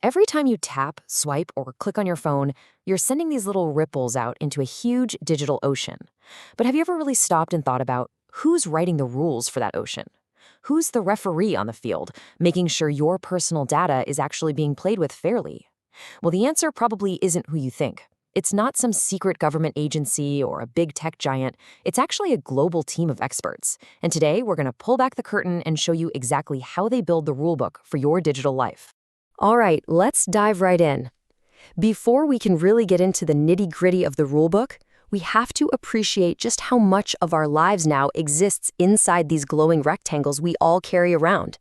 Every time you tap, swipe, or click on your phone, you're sending these little ripples out into a huge digital ocean. But have you ever really stopped and thought about who's writing the rules for that ocean? Who's the referee on the field, making sure your personal data is actually being played with fairly? Well, the answer probably isn't who you think. It's not some secret government agency or a big tech giant. It's actually a global team of experts. And today, we're going to pull back the curtain and show you exactly how they build the rulebook for your digital life. All right, let's dive right in. Before we can really get into the nitty-gritty of the rulebook, we have to appreciate just how much of our lives now exists inside these glowing rectangles we all carry around.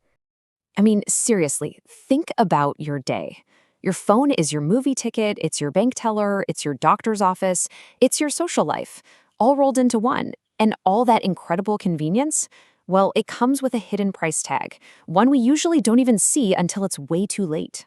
I mean, seriously, think about your day. Your phone is your movie ticket, it's your bank teller, it's your doctor's office, it's your social life, all rolled into one. And all that incredible convenience? Well, it comes with a hidden price tag, one we usually don't even see until it's way too late.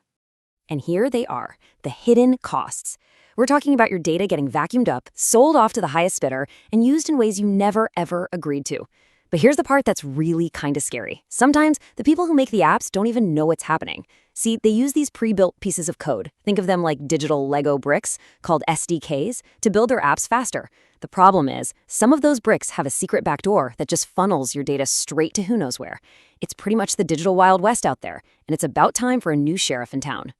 And here they are, the hidden costs. We're talking about your data getting vacuumed up, sold off to the highest bidder, and used in ways you never, ever agreed to. But here's the part that's really kind of scary. Sometimes the people who make the apps don't even know what's happening. See, they use these pre-built pieces of code, think of them like digital Lego bricks, called SDKs, to build their apps faster. The problem is, some of those bricks have a secret backdoor that just funnels your data straight to who knows where. It's pretty much the digital Wild West out there, and it's about time for a new sheriff in town.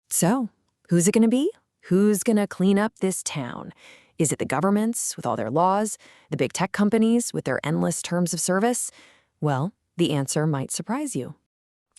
So, who's it going to be? Who's going to clean up this town? Is it the governments with all their laws? The big tech companies with their endless terms of service? Well, the answer might surprise you.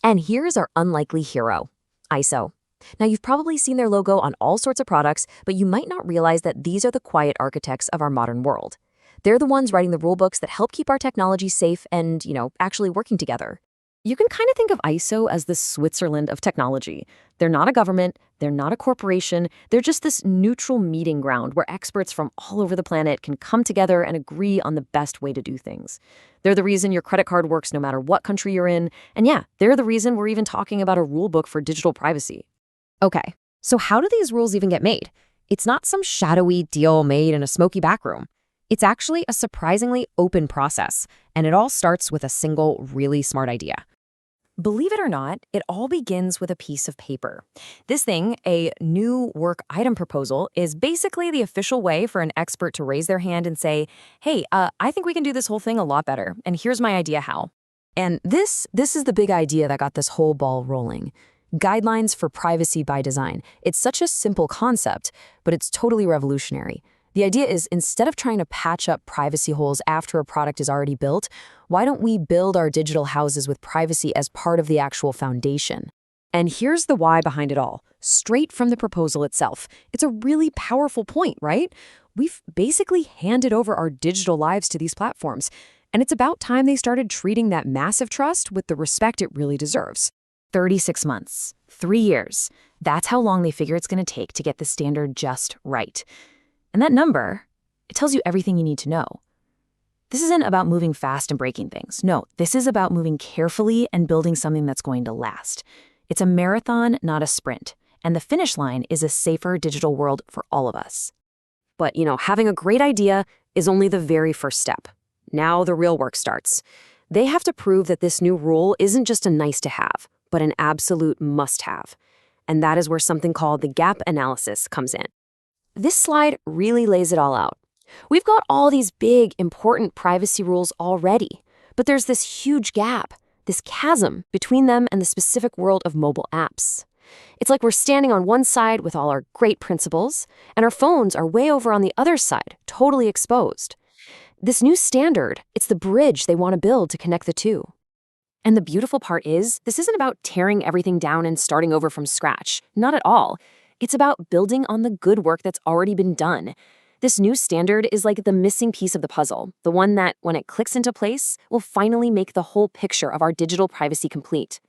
And here's our unlikely hero, ISO. Now, you've probably seen their logo on all sorts of products, but you might not realize that these are the quiet architects of our modern world. They're the ones writing the rulebooks that help keep our technology safe and, actually working together. You can kind of think of ISO as the Switzerland of technology. They're not a government, they're not a corporation, they're just this neutral meeting ground where experts from all over the planet can come together and agree on the best way to do things. They're the reason your credit card works no matter what country you're in, and yeah, they're the reason we're even talking about a rulebook for digital privacy. Okay, so how do these rules even get made? It's not some shadowy deal made in a smoky back room. It's actually a surprisingly open process, and it all starts with a single, really smart idea. Believe it or not, it all begins with a piece of paper. This thing, a new work item proposal, is basically the official way for an expert to raise their hand and say, hey, I think we can do this whole thing a lot better, and here's my idea how. And this is the big idea that got this whole ball rolling. Guidelines for privacy by design. It's such a simple concept, but it's totally revolutionary. The idea is, instead of trying to patch up privacy holes after a product is already built, why don't we build our digital houses with privacy as part of the actual foundation? And here's the why behind it all, straight from the proposal itself. It's a really powerful point, right? We've basically handed over our digital lives to these platforms, and it's about time they started treating that massive trust with the respect it really deserves. 36 months, 3 years. That's how long they figure it's going to take to get the standard just right. And that number, it tells you everything you need to know. This isn't about moving fast and breaking things. No, this is about moving carefully and building something that's going to last. It's a marathon, not a sprint. And the finish line is a safer digital world for all of us. But, having a great idea is only the very first step. Now the real work starts. They have to prove that this new rule isn't just a nice to have, but an absolute must-have. And that is where something called the gap analysis comes in. This slide really lays it all out. We've got all these big, important privacy rules already, but there's this huge gap, this chasm between them and the specific world of mobile apps. It's like we're standing on one side with all our great principles, and our phones are way over on the other side, totally exposed. This new standard, it's the bridge they want to build to connect the two. And the beautiful part is, this isn't about tearing everything down and starting over from scratch. Not at all. It's about building on the good work that's already been done. This new standard is like the missing piece of the puzzle, the one that, when it clicks into place, will finally make the whole picture of our digital privacy complete.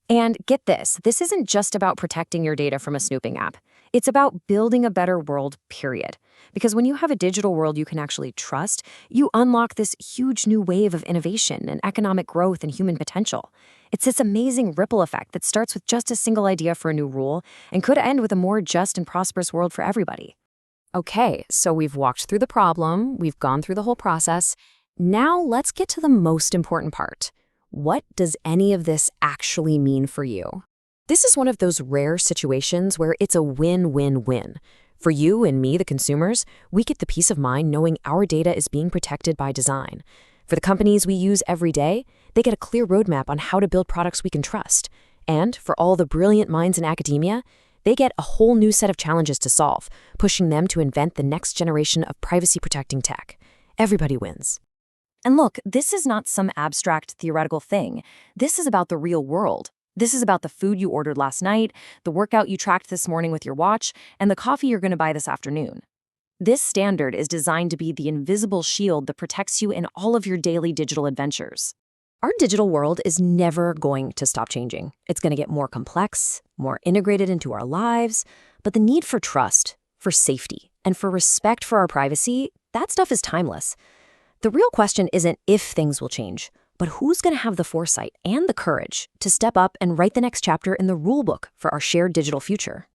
And get this isn't just about protecting your data from a snooping app. It's about building a better world, period. Because when you have a digital world you can actually trust, you unlock this huge new wave of innovation and economic growth and human potential. It's this amazing ripple effect that starts with just a single idea for a new rule and could end with a more just and prosperous world for everybody. Okay, so we've walked through the problem, we've gone through the whole process. Now let's get to the most important part. What does any of this actually mean for you? This is one of those rare situations where it's a win-win-win. For you and me, the consumers, we get the peace of mind knowing our data is being protected by design. For the companies we use every day, they get a clear roadmap on how to build products we can trust. And for all the brilliant minds in academia, they get a whole new set of challenges to solve, pushing them to invent the next generation of privacy-protecting tech. Everybody wins. And look, this is not some abstract theoretical thing. This is about the real world. This is about the food you ordered last night, the workout you tracked this morning with your watch, and the coffee you're going to buy this afternoon. This standard is designed to be the invisible shield that protects you in all of your daily digital adventures. Our digital world is never going to stop changing. It's going to get more complex, more integrated into our lives, but the need for trust, for safety, and for respect for our privacy, that stuff is timeless. The real question isn't if things will change, but who's going to have the foresight and the courage to step up and write the next chapter in the rulebook for our shared digital future.